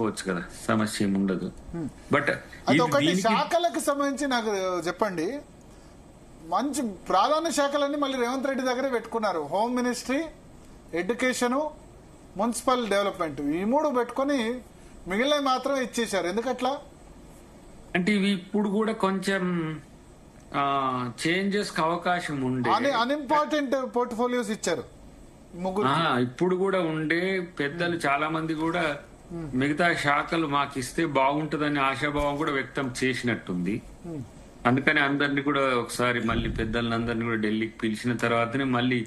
చేసుకోవచ్చు కదా, సమస్య ఏమి ఉండదు. బట్ ఒకటి శాఖలకు సంబంధించి నాకు చెప్పండి. మంచి ప్రాధాన్య శాఖలన్నీ మళ్ళీ రేవంత్ రెడ్డి దగ్గరే పెట్టుకున్నారు. Home ministry, education, municipal development, ఈ మూడు పెట్టుకుని మిగిలిన మాత్రం ఇచ్చేశారు. ఎందుకట్లా అంటే ఇవి ఇప్పుడు కూడా కొంచెం చేంజెస్ కి అవకాశం ఉండే, అన్ఇంపార్టెంట్ పోర్ట్ఫోలియోస్ ఇచ్చారు ముగ్గురు. ఇప్పుడు కూడా ఉండే పెద్దలు చాలా మంది కూడా మిగతా శాఖలు మాకు ఇస్తే బాగుంటుందని ఆశాభావం కూడా వ్యక్తం చేసినట్టుంది. అందుకని అందరినీ కూడా ఒకసారి మళ్ళీ పెద్దలందరినీ కూడా ఢిల్లీకి పిలిచిన తర్వాతనే మళ్ళీ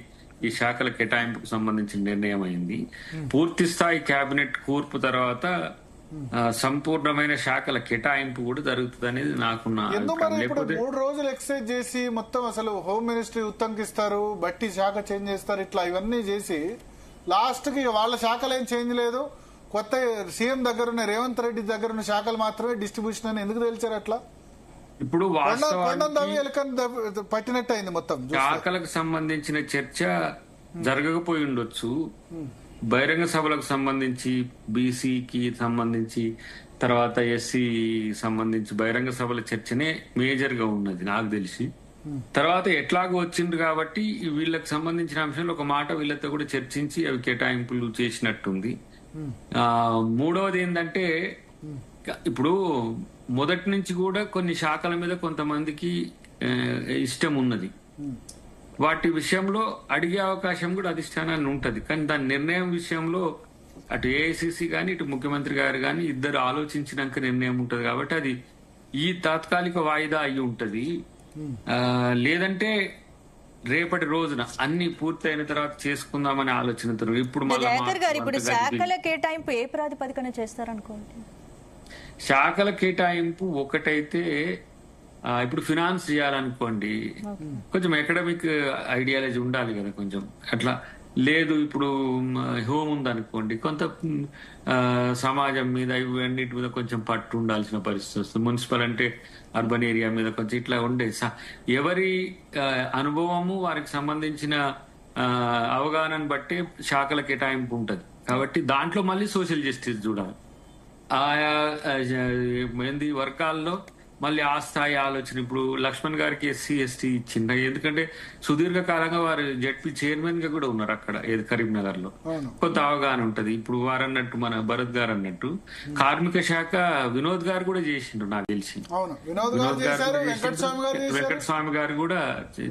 ఈ శాఖల కేటాయింపుకు సంబంధించిన నిర్ణయం అయింది. పూర్తి స్థాయి కేబినెట్ కూర్పు తర్వాత సంపూర్ణమైన శాఖల కేటాయింపు కూడా జరుగుతుంది అనేది నాకున్న. 3 రోజులు ఎక్సైజ్ చేసి మొత్తం అసలు హోమ్ మినిస్ట్రీ ఉత్తంకిస్తారు, బట్టి శాఖ చేంజ్ చేస్తారు, ఇట్లా ఇవన్నీ చేసి లాస్ట్ కి వాళ్ళ శాఖలు ఏం చేంజ్ లేదు, కొత్త సీఎం దగ్గర ఉన్న రేవంత్ రెడ్డి దగ్గర ఉన్న శాఖలు మాత్రమే డిస్ట్రిబ్యూషన్ అని ఎందుకు తెలిచారు అట్లా? ఇప్పుడు పట్టినట్టు అయింది మొత్తం. శాఖలకు సంబంధించిన చర్చ జరగకపోయి ఉండొచ్చు. బహిరంగ సభలకు సంబంధించి, బీసీకి సంబంధించి, తర్వాత ఎస్సీ సంబంధించి బహిరంగ సభల చర్చనే మేజర్ గా ఉన్నది నాకు తెలిసి. తర్వాత ఎట్లాగో వచ్చింది కాబట్టి వీళ్ళకి సంబంధించిన అంశంలో ఒక మాట వీళ్ళతో కూడా చర్చించి అవి కేటాయింపులు చేసినట్టుంది. మూడవది ఏంటంటే ఇప్పుడు మొదటి నుంచి కూడా కొన్ని శాఖల మీద కొంతమందికి ఇష్టం ఉన్నది. వాటి విషయంలో అడిగే అవకాశం కూడా అధిష్టానాన్ని ఉంటది. కానీ దాని నిర్ణయం విషయంలో అటు ఏఐసిసి గాని ఇటు ముఖ్యమంత్రి గారు గాని ఇద్దరు ఆలోచించినాక నిర్ణయం ఉంటది. కాబట్టి అది ఈ తాత్కాలిక వాయిదా అయి ఉంటది. లేదంటే రేపటి రోజున అన్ని పూర్తయిన తర్వాత చేసుకుందామనే ఆలోచనతో ఇప్పుడు శాఖల కేటాయింపు ఏ ప్రాతిపదికన చేస్తారనుకోండి? శాఖల కేటాయింపు ఒకటైతే ఇప్పుడు ఫినాన్స్ చేయాలనుకోండి, కొంచెం అకాడమిక్ ఐడియాలజీ ఉండాలి కదా కొంచెం. అట్లా లేదు ఇప్పుడు హోమ్ ఉందనుకోండి, కొంత సమాజం మీద ఇవన్నిటి మీద కొంచెం పట్టు ఉండాల్సిన పరిస్థితి వస్తుంది. మున్సిపల్ అంటే అర్బన్ ఏరియా మీద కొంచెం ఇట్లా ఉండే ఎవరి అనుభవము వారికి సంబంధించిన అవగాహనను బట్టి శాఖల కేటాయింపు ఉంటది. కాబట్టి దాంట్లో మళ్ళీ సోషల్ జస్టిస్ చూడాలి. ఆయా వర్గాల్లో మళ్ళీ ఆ స్థాయి ఆలోచన. ఇప్పుడు లక్ష్మణ్ గారికి ఎస్సీ ఎస్టీ ఇచ్చింది, ఎందుకంటే సుదీర్ఘకాలంగా వారు జడ్పీ చైర్మన్ గా కూడా ఉన్నారు అక్కడ కరీంనగర్ లో, కొంత అవగాహన ఉంటది. ఇప్పుడు వారు అన్నట్టు మన భరత్ గారు అన్నట్టు కార్మిక శాఖ వినోద్ గారు కూడా చేసిండ్రు నాకు తెలిసి. వెంకటస్వామి గారు కూడా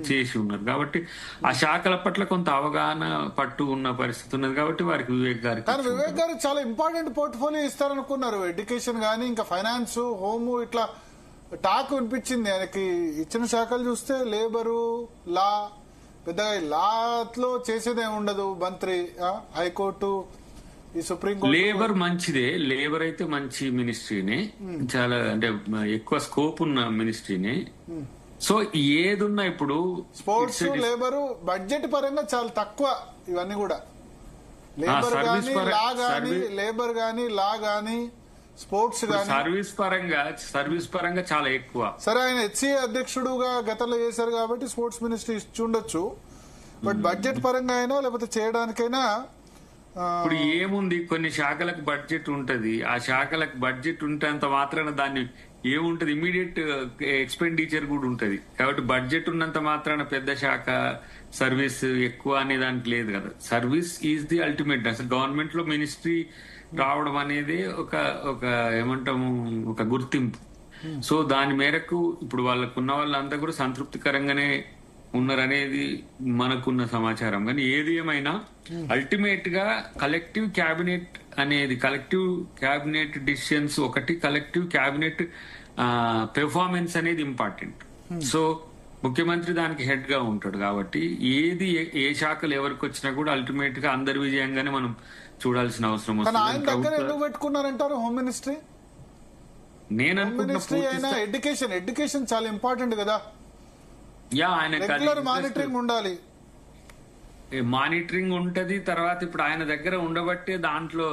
చేసి ఉన్నారు. కాబట్టి ఆ శాఖల పట్ల కొంత అవగాహన పట్టు ఉన్న పరిస్థితి ఉన్నది. కాబట్టి వారికి వివేక్ గారు చాలా ఇంపార్టెంట్ పోర్ట్ఫోలియో ఇస్తారనుకున్నారు. ఎడ్యుకేషన్ గానీ ఇంకా ఫైనాన్స్, హోమ్ ఇట్లా టాక్ వినిపించింది. ఆయనకి ఇచ్చిన శాఖలు చూస్తే లేబరు, లా, పెద్దగా లాలో చేసేదే ఉండదు. మంత్రి, హైకోర్టు, ఈ సుప్రీంకోర్టు. లేబర్ మంచిదే, లేబర్ అయితే మంచి మినిస్ట్రీనే, చాలా అంటే ఎక్కువ స్కోప్ ఉన్న మినిస్ట్రీనే. సో ఏదున్నా ఇప్పుడు స్పోర్ట్స్, లేబరు బడ్జెట్ పరంగా చాలా తక్కువ. ఇవన్నీ కూడా లేబర్ గానీ లా గానీ స్పోర్ట్స్ గానీ సర్వీస్ పరంగా చాలా ఎక్కువ. సరే, ఆయన హెచ్సిఏ అధ్యక్షుడుగా గతంలో చేశారు కాబట్టి స్పోర్ట్స్ మినిస్ట్రీ ఇచ్చి ఉండొచ్చు. బట్ బడ్జెట్ పరంగా అయినా లేకపోతే చేయడానికైనా ఇప్పుడు ఏముంది, కొన్ని శాఖలకు బడ్జెట్ ఉంటది. ఆ శాఖలకు బడ్జెట్ ఉంటేంత మాత్రాన దాన్ని ఏముంటది, ఇమీడియట్ ఎక్స్పెండిచర్ కూడా ఉంటది. కాబట్టి బడ్జెట్ ఉన్నంత మాత్రాన పెద్ద శాఖ సర్వీస్ ఎక్కువ అనే దానికి లేదు కదా. Service is the ultimate. అసలు గవర్నమెంట్ లో మినిస్ట్రీ రావడం అనేది ఒక ఏమంటాము, ఒక గుర్తింపు. సో దాని మేరకు ఇప్పుడు వాళ్ళకున్న వాళ్ళంతా కూడా సంతృప్తికరంగానే ఉన్నారనేది మనకున్న సమాచారం. కానీ ఏది ఏమైనా అల్టిమేట్ గా కలెక్టివ్ క్యాబినెట్ అనేది, కలెక్టివ్ క్యాబినెట్ డిసిషన్స్ ఒకటి, కలెక్టివ్ క్యాబినెట్ పెర్ఫార్మెన్స్ అనేది ఇంపార్టెంట్. సో ముఖ్యమంత్రి దానికి హెడ్ గా ఉంటాడు. కాబట్టి ఏది ఏ శాఖలు ఎవరికి వచ్చినా కూడా అల్టిమేట్ గా అందరి విజయంగానే మనం చూడాల్సిన అవసరం వస్తుంది. పెట్టుకున్నారంటారు హోమ్ మినిస్ట్రీ. నేను ఎడ్యుకేషన్ చాలా ఇంపార్టెంట్ కదా. ఆయన మానిటరింగ్ ఉండాలి, మానిటరింగ్ ఉంటది. తర్వాత ఇప్పుడు ఆయన దగ్గర ఉండబట్టే దాంట్లో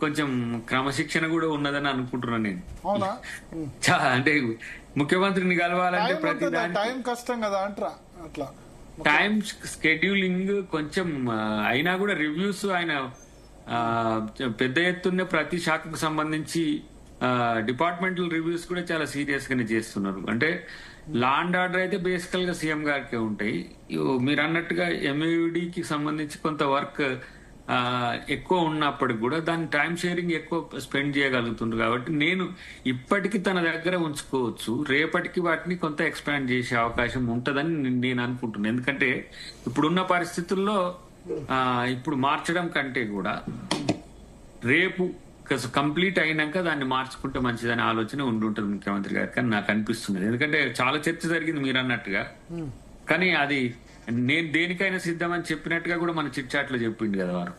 కొంచెం క్రమశిక్షణ కూడా ఉన్నదని అనుకుంటున్నాను నేను. అవునా? అంటే ముఖ్యమంత్రిని కలవాలంటే ప్రతి టైం కష్టం కదా అంటారా? అట్లా టైం స్కెడ్యూలింగ్ కొంచెం అయినా కూడా రివ్యూస్ ఆయన పెద్ద ఎత్తున ప్రతి శాఖకు సంబంధించి డిపార్ట్మెంటల్ రివ్యూస్ కూడా చాలా సీరియస్ గానే చేస్తున్నారు. అంటే లా అండ్ ఆర్డర్ అయితే బేసికల్ గా సీఎం గారికి ఉంటాయి. మీరు అన్నట్టుగా ఎంఏయుడికి సంబంధించి కొంత వర్క్ ఎక్కువ ఉన్నప్పటికి కూడా దాని టైం షేరింగ్ ఎక్కువ స్పెండ్ చేయగలుగుతుండ్రు. కాబట్టి నేను ఇప్పటికి తన దగ్గర ఉంచుకోవచ్చు, రేపటికి వాటిని కొంత ఎక్స్పాండ్ చేసే అవకాశం ఉంటదని నేను అనుకుంటున్నాను. ఎందుకంటే ఇప్పుడున్న పరిస్థితుల్లో ఇప్పుడు మార్చడం కంటే కూడా రేపు కంప్లీట్ అయినాక దాన్ని మార్చుకుంటే మంచిదనే ఆలోచన ఉండుంటుంది ముఖ్యమంత్రి గారికి అని నాకు అనిపిస్తున్నది. ఎందుకంటే చాలా చర్చ జరిగింది మీరు అన్నట్టుగా, కానీ అది నేను దేనికైనా సిద్ధమని చెప్పినట్టుగా కూడా మన చిట్ చాట్ లో చెప్పిండు కదా వారు.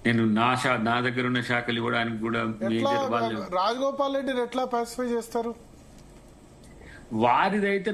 నేను నా దగ్గర ఉన్న శాఖలు ఇవ్వడానికి కూడా మేజర్ వాళ్ళు రాజగోపాల్ రెడ్డిని ఎట్లా పాసిఫై చేస్తారు? వారిదైతే